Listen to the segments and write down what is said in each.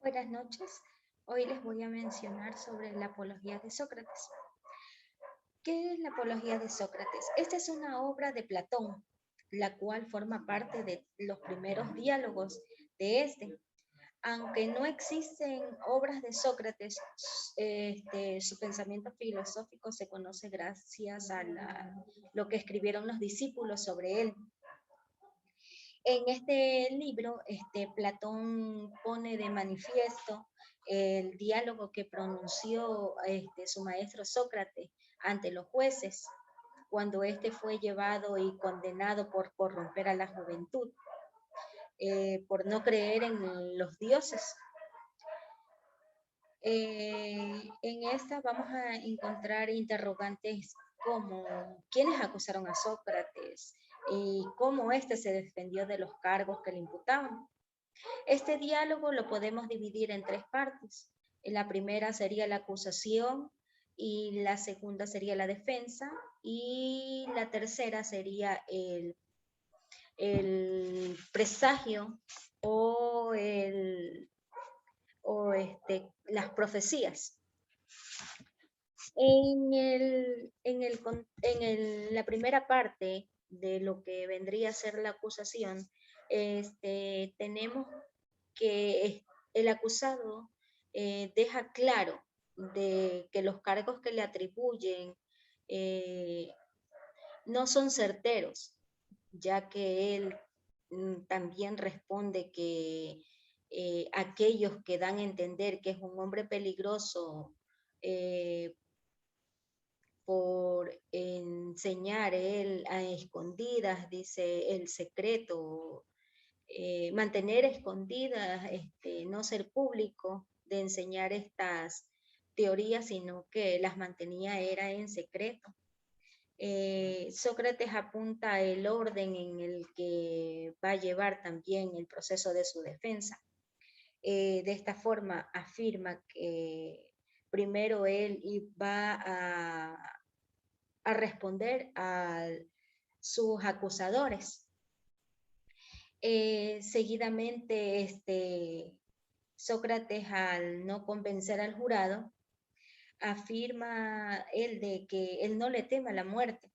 Buenas noches. Hoy les voy a mencionar sobre la Apología de Sócrates. ¿Qué es la Apología de Sócrates? Esta es una obra de Platón, la cual forma parte de los primeros diálogos de este. Aunque no existen obras de Sócrates, su pensamiento filosófico se conoce gracias a lo que escribieron los discípulos sobre él. En este libro, Platón pone de manifiesto el diálogo que pronunció su maestro Sócrates ante los jueces, cuando éste fue llevado y condenado por corromper a la juventud, por no creer en los dioses. En esta vamos a encontrar interrogantes como quiénes acusaron a Sócrates y cómo éste se defendió de los cargos que le imputaban. Este diálogo lo podemos dividir en tres partes. La primera sería la acusación y la segunda sería la defensa y la tercera sería el presagio o, las profecías. La primera parte de lo que vendría a ser la acusación, tenemos que el acusado deja claro de que los cargos que le atribuyen no son certeros, ya que él también responde que aquellos que dan a entender que es un hombre peligroso por enseñar él a escondidas, dice el secreto, mantener escondidas, no ser público de enseñar estas teorías, sino que las mantenía era en secreto. Sócrates apunta el orden en el que va a llevar también el proceso de su defensa. De esta forma afirma que primero él va a responder a sus acusadores. Seguidamente, Sócrates, al no convencer al jurado, afirma él de que él no le teme a la muerte,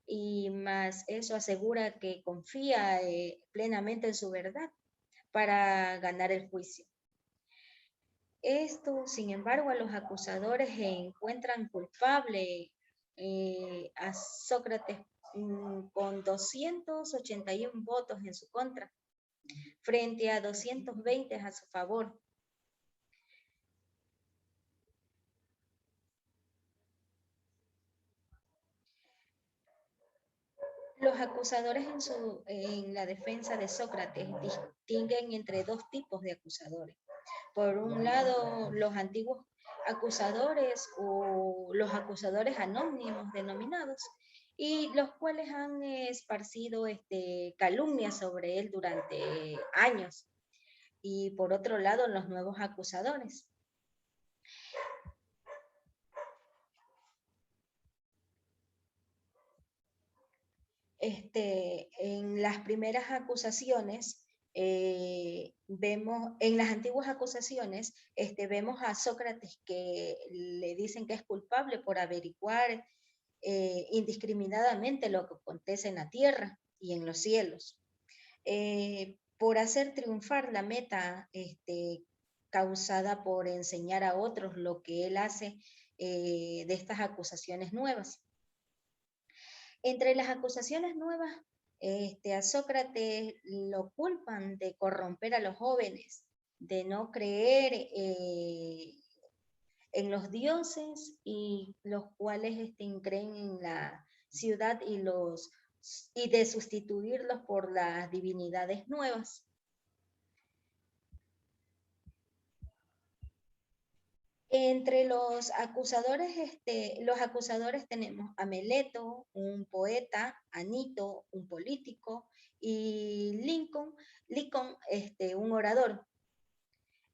y más eso asegura que confía plenamente en su verdad para ganar el juicio. Esto, sin embargo, a los acusadores encuentran culpable a Sócrates con 281 votos en su contra, frente a 220 a su favor. Los acusadores en la defensa de Sócrates distinguen entre dos tipos de acusadores. Por un lado, los antiguos acusadores o los acusadores anónimos denominados, y los cuales han esparcido calumnias sobre él durante años. Y por otro lado, los nuevos acusadores. En las primeras acusaciones, vemos, en las antiguas acusaciones, vemos a Sócrates que le dicen que es culpable por averiguar indiscriminadamente lo que acontece en la tierra y en los cielos, por hacer triunfar la meta causada por enseñar a otros lo que él hace de estas acusaciones nuevas. Entre las acusaciones nuevas, a Sócrates lo culpan de corromper a los jóvenes, de no creer en los dioses, y los cuales creen en la ciudad y de sustituirlos por las divinidades nuevas. Entre los acusadores tenemos a Meleto, un poeta, a Nito, un político, y Lincoln, un orador.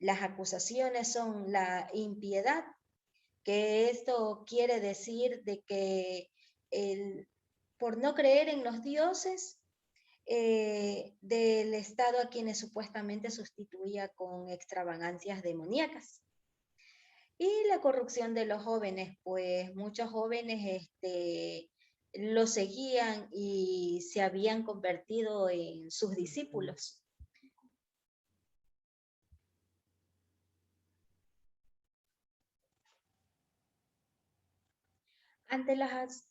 Las acusaciones son la impiedad, que esto quiere decir de que por no creer en los dioses, del Estado a quienes supuestamente sustituía con extravagancias demoníacas. Y la corrupción de los jóvenes, pues muchos jóvenes lo seguían y se habían convertido en sus discípulos. Ante las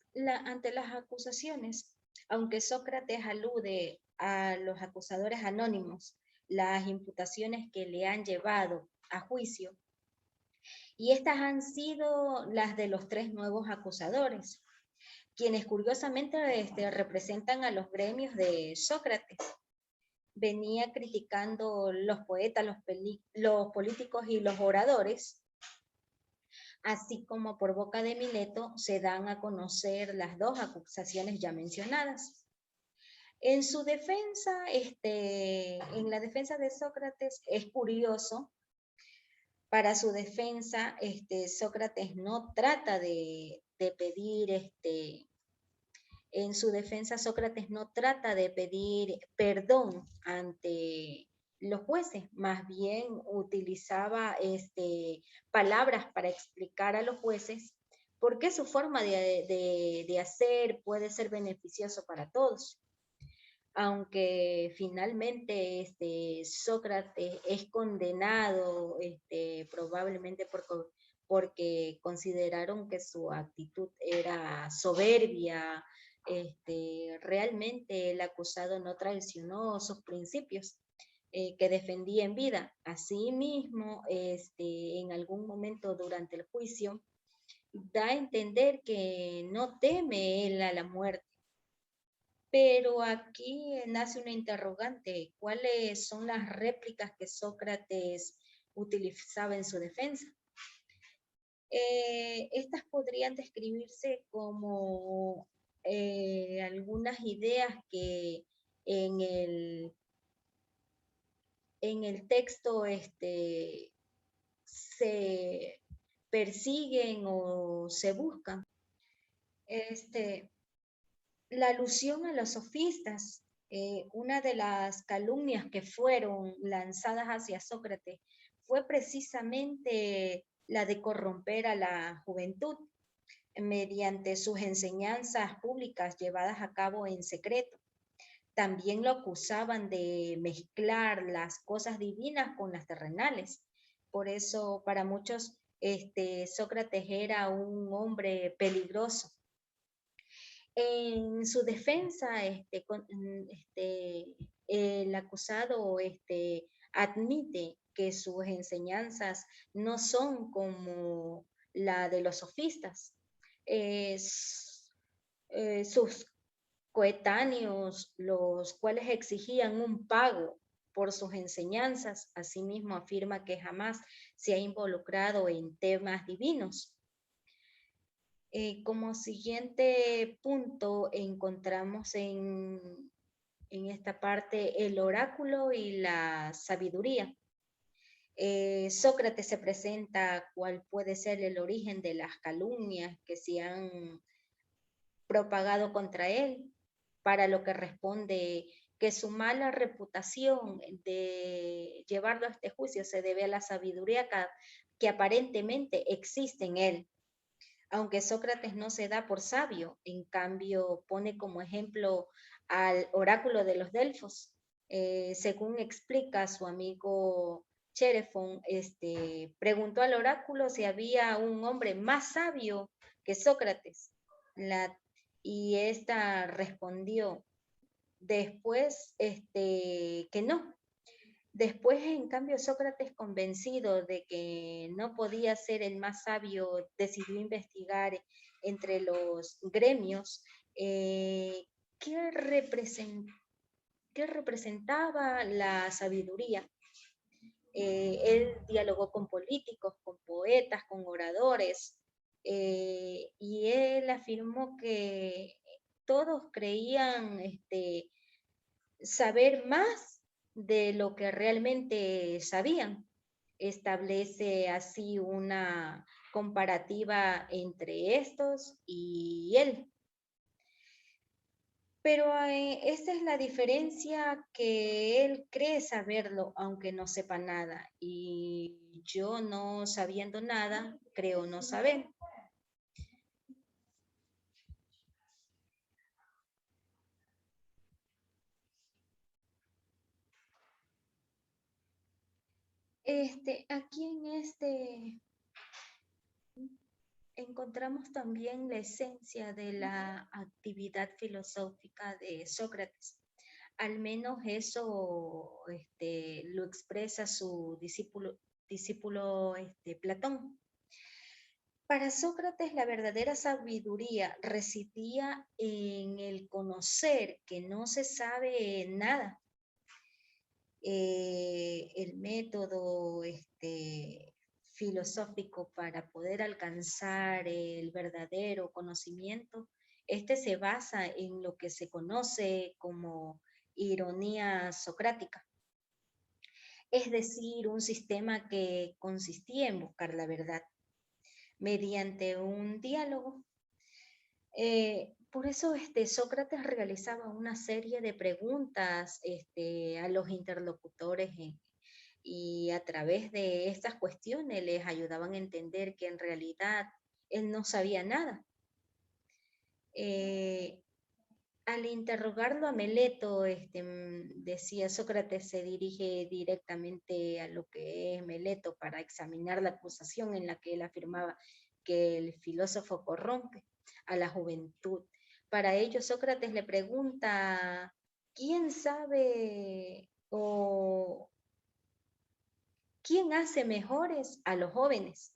acusaciones, aunque Sócrates alude a los acusadores anónimos, las imputaciones que le han llevado a juicio, y estas han sido las de los tres nuevos acusadores, quienes curiosamente representan a los gremios de Sócrates. Venía criticando los poetas, los políticos y los oradores, así como por boca de Mileto se dan a conocer las dos acusaciones ya mencionadas. En su defensa, en la defensa de Sócrates, es curioso, para su defensa, Sócrates no trata de pedir, en su defensa Sócrates no trata de pedir perdón ante los jueces, más bien utilizaba palabras para explicar a los jueces por qué su forma de hacer puede ser beneficioso para todos. Aunque finalmente Sócrates es condenado probablemente porque consideraron que su actitud era soberbia, realmente el acusado no traicionó sus principios que defendía en vida. Asimismo, en algún momento durante el juicio, da a entender que no teme él a la muerte. Pero aquí nace una interrogante. ¿Cuáles son las réplicas que Sócrates utilizaba en su defensa? Estas podrían describirse como algunas ideas que en el texto se persiguen o se buscan. La alusión a los sofistas, una de las calumnias que fueron lanzadas hacia Sócrates fue precisamente la de corromper a la juventud mediante sus enseñanzas públicas llevadas a cabo en secreto. También lo acusaban de mezclar las cosas divinas con las terrenales. Por eso, para muchos, Sócrates era un hombre peligroso. En su defensa, el acusado admite que sus enseñanzas no son como la de los sofistas. Sus coetáneos, los cuales exigían un pago por sus enseñanzas, asimismo afirma que jamás se ha involucrado en temas divinos. Como siguiente punto encontramos en esta parte el oráculo y la sabiduría. Sócrates se presenta cuál puede ser el origen de las calumnias que se han propagado contra él, para lo que responde que su mala reputación de llevarlo a este juicio se debe a la sabiduría que aparentemente existe en él. Aunque Sócrates no se da por sabio, en cambio pone como ejemplo al oráculo de los Delfos. Según explica su amigo Cherefón, preguntó al oráculo si había un hombre más sabio que Sócrates. Y esta respondió después que no. Después, en cambio, Sócrates, convencido de que no podía ser el más sabio, decidió investigar entre los gremios qué representaba la sabiduría. Él dialogó con políticos, con poetas, con oradores, y él afirmó que todos creían saber más de lo que realmente sabían. Establece así una comparativa entre estos y él. Pero esta es la diferencia, que él cree saberlo aunque no sepa nada, y yo, no sabiendo nada, creo no saber. Aquí en encontramos también la esencia de la actividad filosófica de Sócrates. Al menos eso lo expresa su discípulo Platón. Para Sócrates, la verdadera sabiduría residía en el conocer que no se sabe nada. El método filosófico para poder alcanzar el verdadero conocimiento, se basa en lo que se conoce como ironía socrática, es decir, un sistema que consistía en buscar la verdad mediante un diálogo. Por eso Sócrates realizaba una serie de preguntas a los interlocutores, y a través de estas cuestiones les ayudaban a entender que en realidad él no sabía nada. Eh, Al interrogarlo a Meleto, decía Sócrates, se dirige directamente a lo que es Meleto para examinar la acusación en la que él afirmaba que el filósofo corrompe a la juventud. Para ello, Sócrates le pregunta: ¿quién sabe o quién hace mejores a los jóvenes?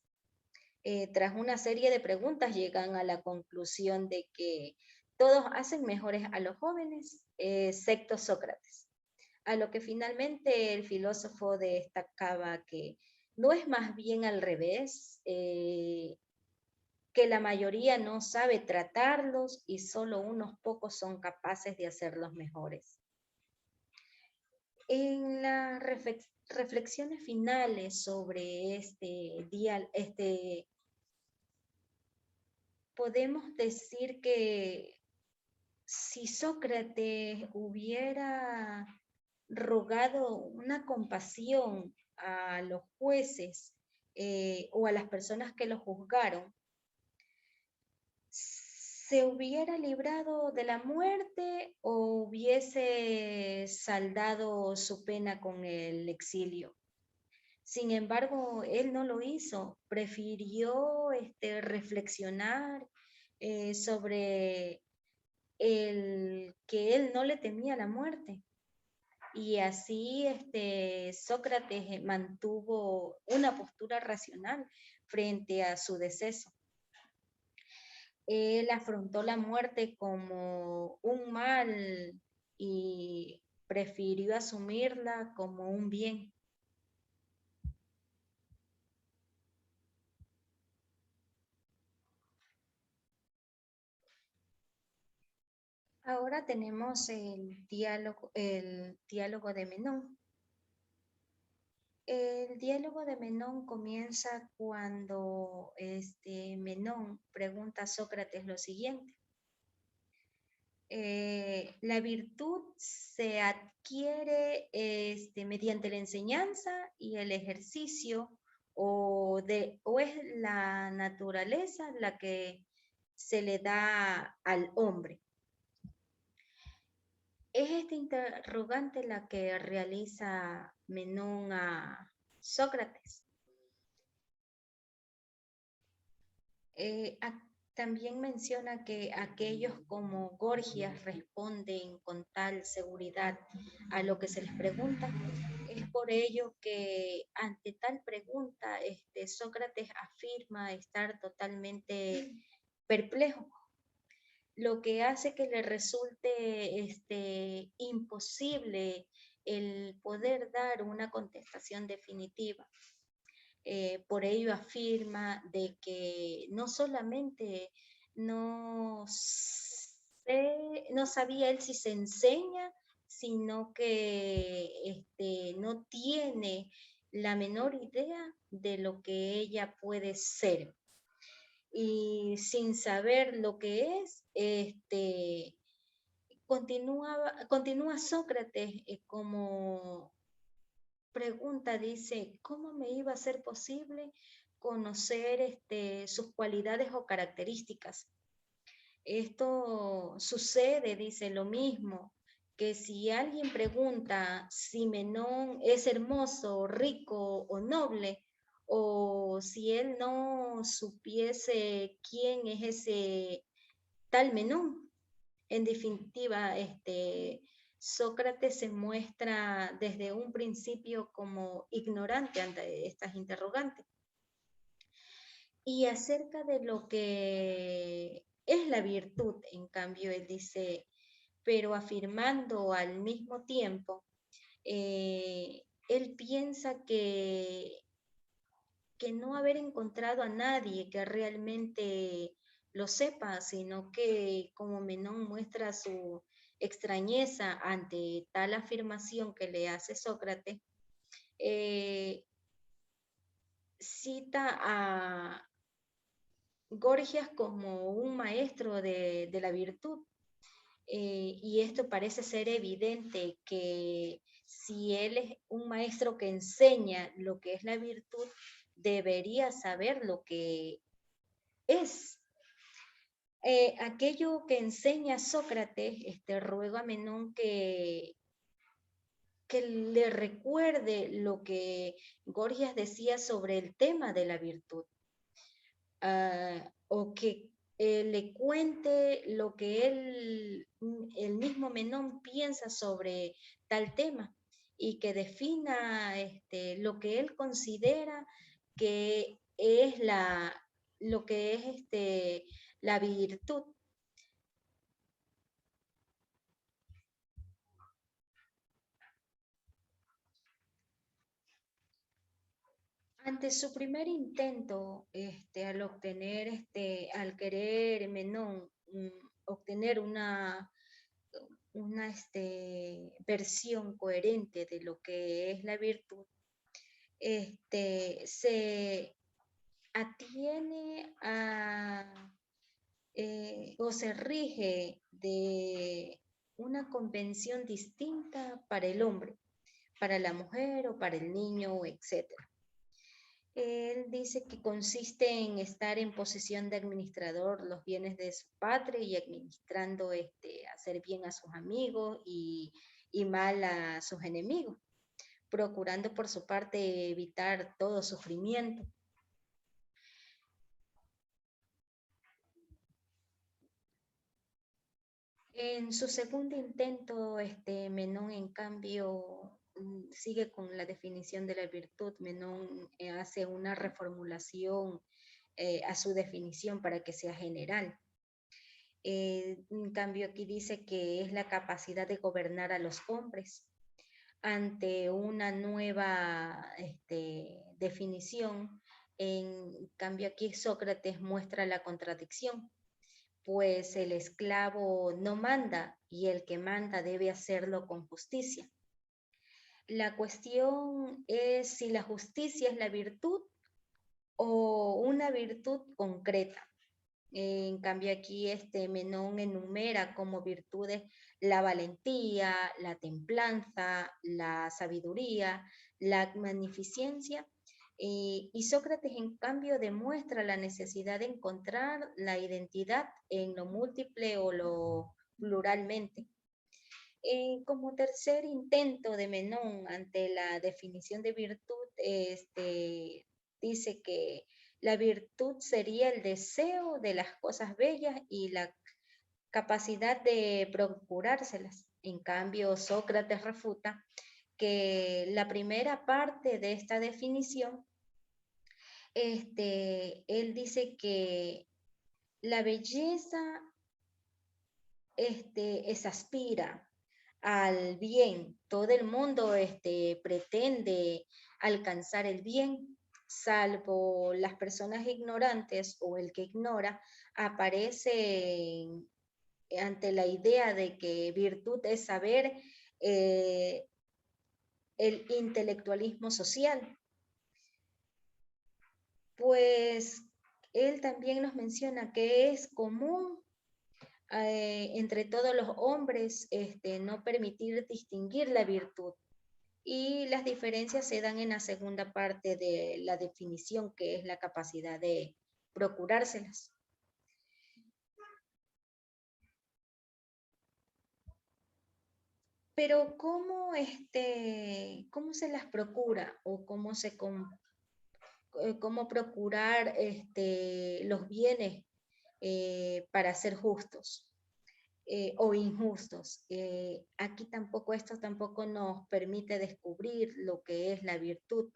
Tras una serie de preguntas llegan a la conclusión de que todos hacen mejores a los jóvenes, excepto Sócrates. A lo que finalmente el filósofo destacaba que no es más bien al revés, que la mayoría no sabe tratarlos y solo unos pocos son capaces de hacerlos mejores. En las reflexiones finales sobre podemos decir que si Sócrates hubiera rogado una compasión a los jueces, o a las personas que lo juzgaron, ¿se hubiera librado de la muerte o hubiese saldado su pena con el exilio? Sin embargo, él no lo hizo, prefirió reflexionar sobre el que él no le temía la muerte. Y así Sócrates mantuvo una postura racional frente a su deceso. Él afrontó la muerte como un mal y prefirió asumirla como un bien. Ahora tenemos el diálogo de Menón. El diálogo de Menón comienza cuando Menón pregunta a Sócrates lo siguiente: ¿la virtud se adquiere mediante la enseñanza y el ejercicio, o es la naturaleza la que se le da al hombre? Es esta interrogante la que realiza Menón a Sócrates. También menciona que aquellos como Gorgias responden con tal seguridad a lo que se les pregunta. Es por ello que ante tal pregunta, Sócrates afirma estar totalmente perplejo, lo que hace que le resulte imposible el poder dar una contestación definitiva. Por ello afirma de que no solamente no sabía él si se enseña, sino que no tiene la menor idea de lo que ella puede ser. Y sin saber lo que es, continúa Sócrates como pregunta, dice, ¿cómo me iba a ser posible conocer sus cualidades o características? Esto sucede, dice, lo mismo, que si alguien pregunta si Menón es hermoso, rico o noble, o si él no supiese quién es ese tal Menón. En definitiva, Sócrates se muestra desde un principio como ignorante ante estas interrogantes. Y acerca de lo que es la virtud, en cambio, él dice, pero afirmando al mismo tiempo, él piensa que no haber encontrado a nadie que realmente lo sepa, sino que como Menón muestra su extrañeza ante tal afirmación que le hace Sócrates, eh, cita a Gorgias como un maestro de la virtud. Y esto parece ser evidente que si él es un maestro que enseña lo que es la virtud, debería saber lo que es. Aquello que enseña Sócrates, ruego a Menón que le recuerde lo que Gorgias decía sobre el tema de la virtud, o que le cuente lo que el mismo Menón piensa sobre tal tema y que defina lo que él considera que es lo que es la virtud. Ante su primer intento, al querer Menón obtener una versión coherente de lo que es la virtud, se atiene o se rige de una convención distinta para el hombre, para la mujer o para el niño, etcétera. Él dice que consiste en estar en posición de administrador los bienes de su patria y administrando, hacer bien a sus amigos y mal a sus enemigos, procurando por su parte evitar todo sufrimiento. En su segundo intento, Menón, en cambio, sigue con la definición de la virtud. Menón hace una reformulación a su definición para que sea general. En cambio, aquí dice que es la capacidad de gobernar a los hombres. Ante una nueva definición, en cambio aquí Sócrates muestra la contradicción, pues el esclavo no manda y el que manda debe hacerlo con justicia. La cuestión es si la justicia es la virtud o una virtud concreta. En cambio aquí Menón enumera como virtudes la valentía, la templanza, la sabiduría, la magnificencia, y Sócrates en cambio demuestra la necesidad de encontrar la identidad en lo múltiple o lo pluralmente. Como tercer intento de Menón ante la definición de virtud, dice que la virtud sería el deseo de las cosas bellas y la capacidad de procurárselas. En cambio, Sócrates refuta que la primera parte de esta definición, él dice que la belleza es aspira al bien. Todo el mundo pretende alcanzar el bien, salvo las personas ignorantes o el que ignora, aparece ante la idea de que virtud es saber, el intelectualismo social. Pues él también nos menciona que es común entre todos los hombres, no permitir distinguir la virtud. Y las diferencias se dan en la segunda parte de la definición, que es la capacidad de procurárselas. Pero ¿cómo se las procura o cómo procurar los bienes para ser justos o injustos? Aquí esto tampoco nos permite descubrir lo que es la virtud.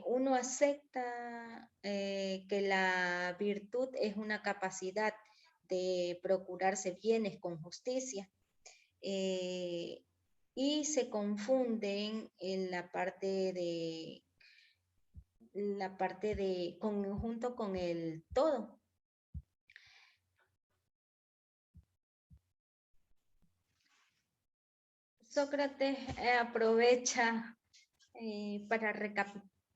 Uno acepta que la virtud es una capacidad de procurarse bienes con justicia, y se confunden en conjunto con el todo. Sócrates aprovecha para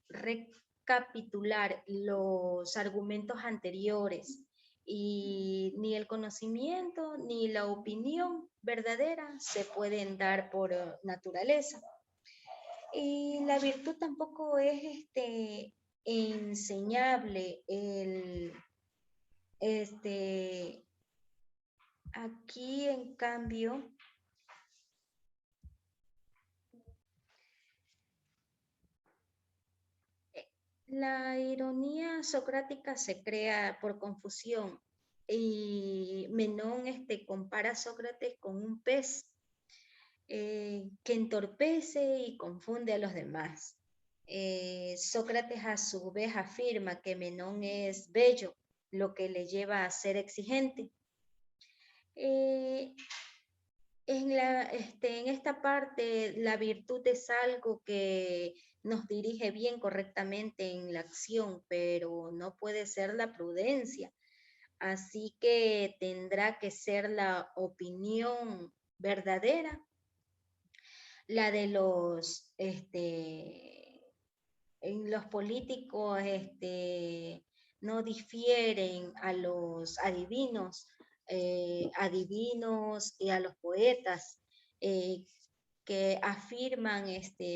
recapitular los argumentos anteriores, y ni el conocimiento ni la opinión verdadera se pueden dar por naturaleza. Y la virtud tampoco es enseñable. Aquí, en cambio, la ironía socrática se crea por confusión, y Menón compara a Sócrates con un pez que entorpece y confunde a los demás. Sócrates a su vez afirma que Menón es bello, lo que le lleva a ser exigente. En esta parte, la virtud es algo que nos dirige bien, correctamente en la acción, pero no puede ser la prudencia. Así que tendrá que ser la opinión verdadera, la de los políticos, no difieren a los adivinos y a los poetas, que afirman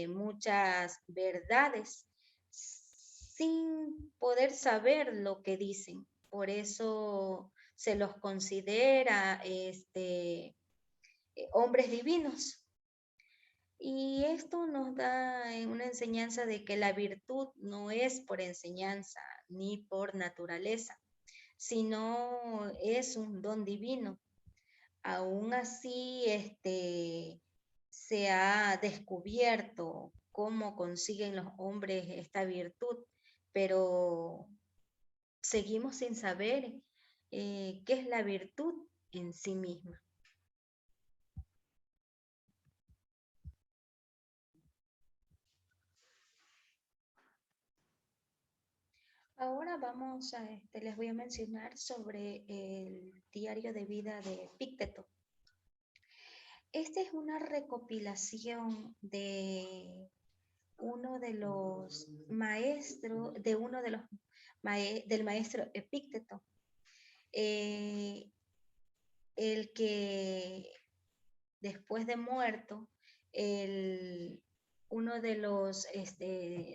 muchas verdades sin poder saber lo que dicen. Por eso se los considera hombres divinos. Y esto nos da una enseñanza de que la virtud no es por enseñanza ni por naturaleza, sino es un don divino. Aún así, se ha descubierto cómo consiguen los hombres esta virtud, pero seguimos sin saber qué es la virtud en sí misma. Ahora les voy a mencionar sobre el diario de vida de Epicteto. Esta es una recopilación de uno de los maestros, del maestro Epicteto, el que después de muerto, uno de los,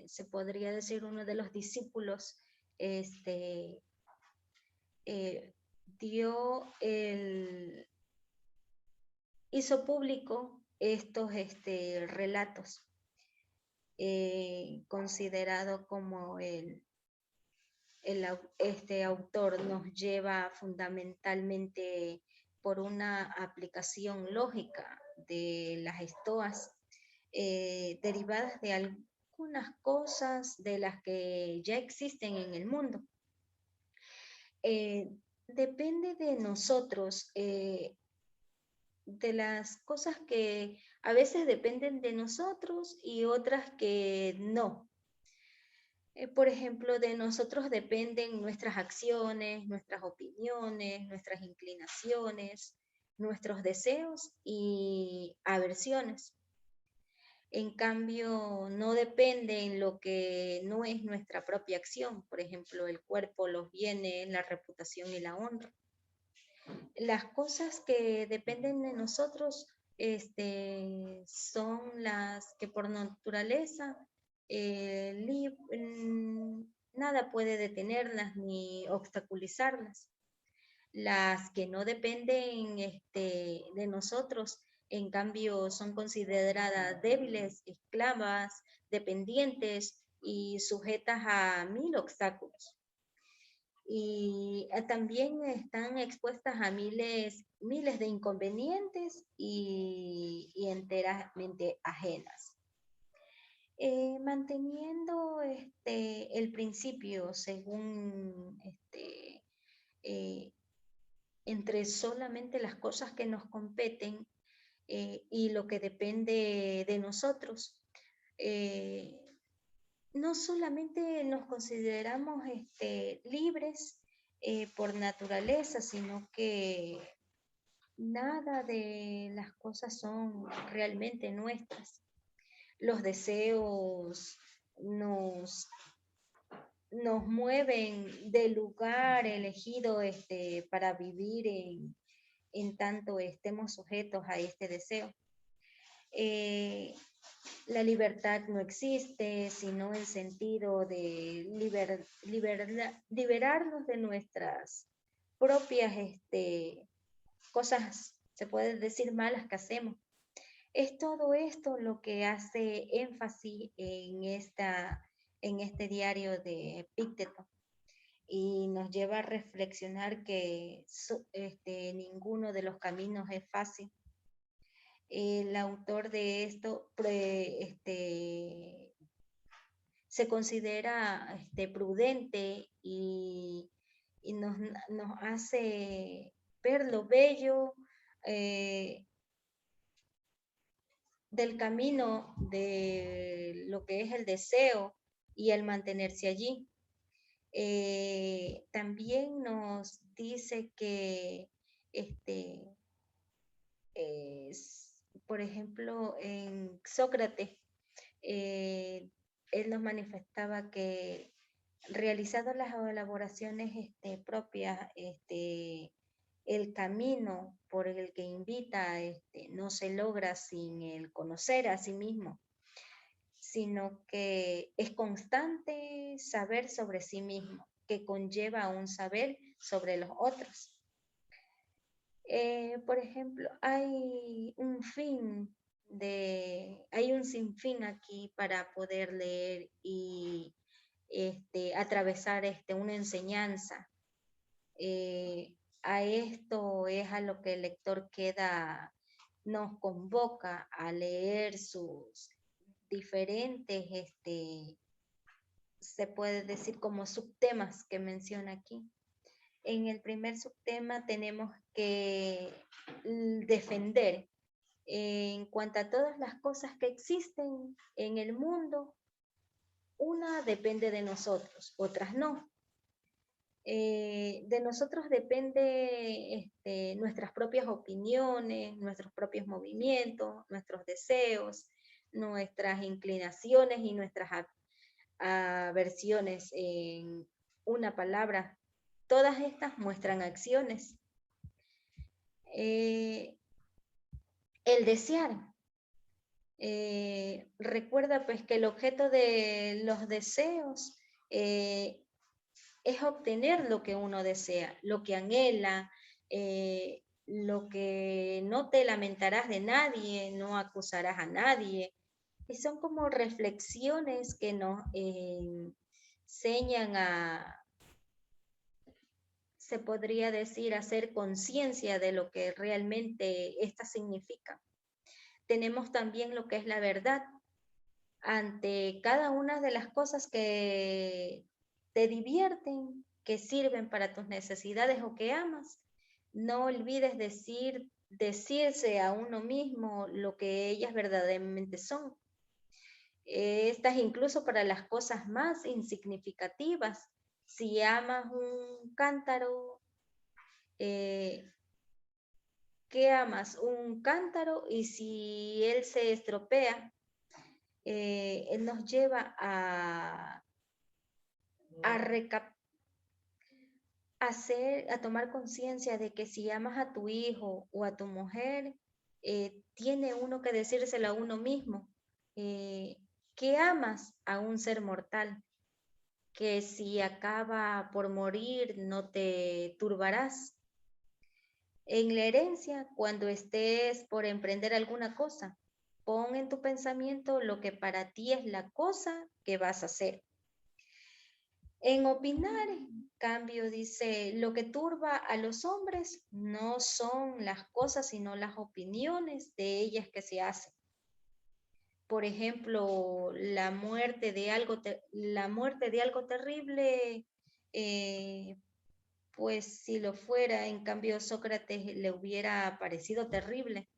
se podría decir, uno de los discípulos, eh, hizo público estos relatos, considerado como este autor nos lleva fundamentalmente por una aplicación lógica de las estoas, derivadas de algunas cosas de las que ya existen en el mundo. Depende de nosotros, de las cosas que a veces dependen de nosotros y otras que no. Por ejemplo, de nosotros dependen nuestras acciones, nuestras opiniones, nuestras inclinaciones, nuestros deseos y aversiones. En cambio, no depende en lo que no es nuestra propia acción, por ejemplo, el cuerpo, los bienes, la reputación y la honra. Las cosas que dependen de nosotros son las que por naturaleza nada puede detenerlas ni obstaculizarlas. Las que no dependen de nosotros, en cambio, son consideradas débiles, esclavas, dependientes y sujetas a mil obstáculos. Y también están expuestas a miles de inconvenientes y enteramente ajenas. Manteniendo el principio según eh, entre solamente las cosas que nos competen y lo que depende de nosotros. No solamente nos consideramos libres por naturaleza, sino que nada de las cosas son realmente nuestras. Los deseos nos mueven del lugar elegido para vivir en tanto estemos sujetos a este deseo. La libertad no existe, sino el sentido de liberarnos de nuestras propias cosas, se puede decir, malas que hacemos. Es todo esto lo que hace énfasis en este diario de Epicteto y nos lleva a reflexionar que ninguno de los caminos es fácil. El autor de esto se considera prudente y nos hace ver lo bello del camino de lo que es el deseo y el mantenerse allí. También nos dice que por ejemplo, en Sócrates, él nos manifestaba que realizando las elaboraciones propias, el camino por el que invita no se logra sin el conocer a sí mismo, sino que es constante saber sobre sí mismo, que conlleva un saber sobre los otros. Por ejemplo, hay un sinfín aquí para poder leer y atravesar una enseñanza. A esto es a lo que el lector nos convoca a leer sus diferentes, se puede decir como subtemas que menciona aquí. En el primer subtema tenemos que defender en cuanto a todas las cosas que existen en el mundo, una depende de nosotros, otras no. De nosotros depende nuestras propias opiniones, nuestros propios movimientos, nuestros deseos, nuestras inclinaciones y nuestras aversiones. En una palabra, todas estas muestran acciones. El desear. Recuerda pues que el objeto de los deseos es obtener lo que uno desea, lo que anhela, lo que no te lamentarás de nadie, no acusarás a nadie. Y son como reflexiones que nos enseñan se podría decir, hacer conciencia de lo que realmente esta significa. Tenemos también lo que es la verdad. Ante cada una de las cosas que te divierten, que sirven para tus necesidades o que amas, no olvides decirse a uno mismo lo que ellas verdaderamente son. Estas incluso para las cosas más insignificativas. Si amas un cántaro, ¿qué amas? Un cántaro, y si él se estropea, él nos lleva a a tomar conciencia de que si amas a tu hijo o a tu mujer, tiene uno que decírselo a uno mismo, eh, que amas a un ser mortal, que si acaba por morir no te turbarás. En la herencia, cuando estés por emprender alguna cosa, pon en tu pensamiento lo que para ti es la cosa que vas a hacer. En opinar, cambio, dice, lo que turba a los hombres no son las cosas, sino las opiniones de ellas que se hacen. Por ejemplo, la muerte de algo terrible, pues si lo fuera, en cambio Sócrates le hubiera parecido terrible.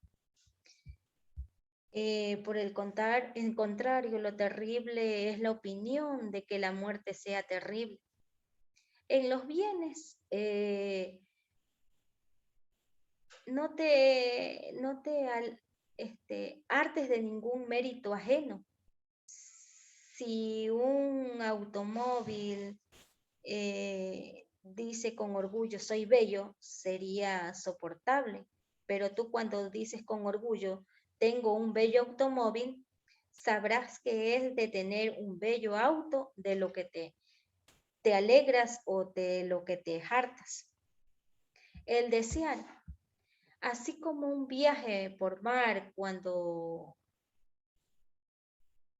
Por el contrario, lo terrible es la opinión de que la muerte sea terrible. En los bienes, no te hartes de ningún mérito ajeno. Si un automóvil dice con orgullo, soy bello, sería soportable. Pero tú cuando dices con orgullo, tengo un bello automóvil, sabrás que es de tener un bello auto de lo que te alegras o de lo que te hartas. El desear, así como un viaje por mar, cuando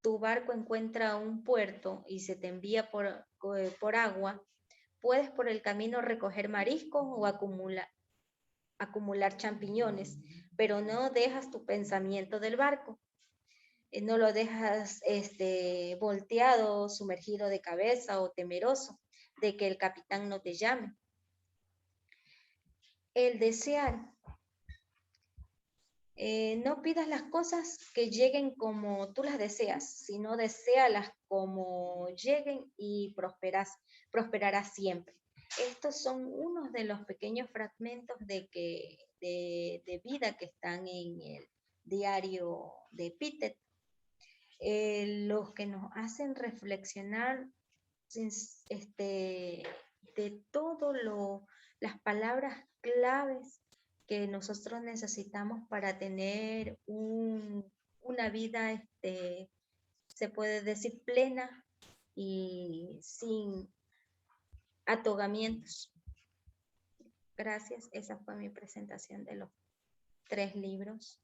tu barco encuentra un puerto y se te envía por agua, puedes por el camino recoger mariscos o acumular champiñones, pero no dejas tu pensamiento del barco. No lo dejas volteado, sumergido de cabeza o temeroso de que el capitán no te llame. El desear. No pidas las cosas que lleguen como tú las deseas, sino deséalas como lleguen y prosperarás siempre. Estos son unos de los pequeños fragmentos de vida que están en el diario de Epíteto, los que nos hacen reflexionar de todo las palabras claves que nosotros necesitamos para tener una vida, se puede decir, plena y sin atogamientos. Gracias, esa fue mi presentación de los 3 libros.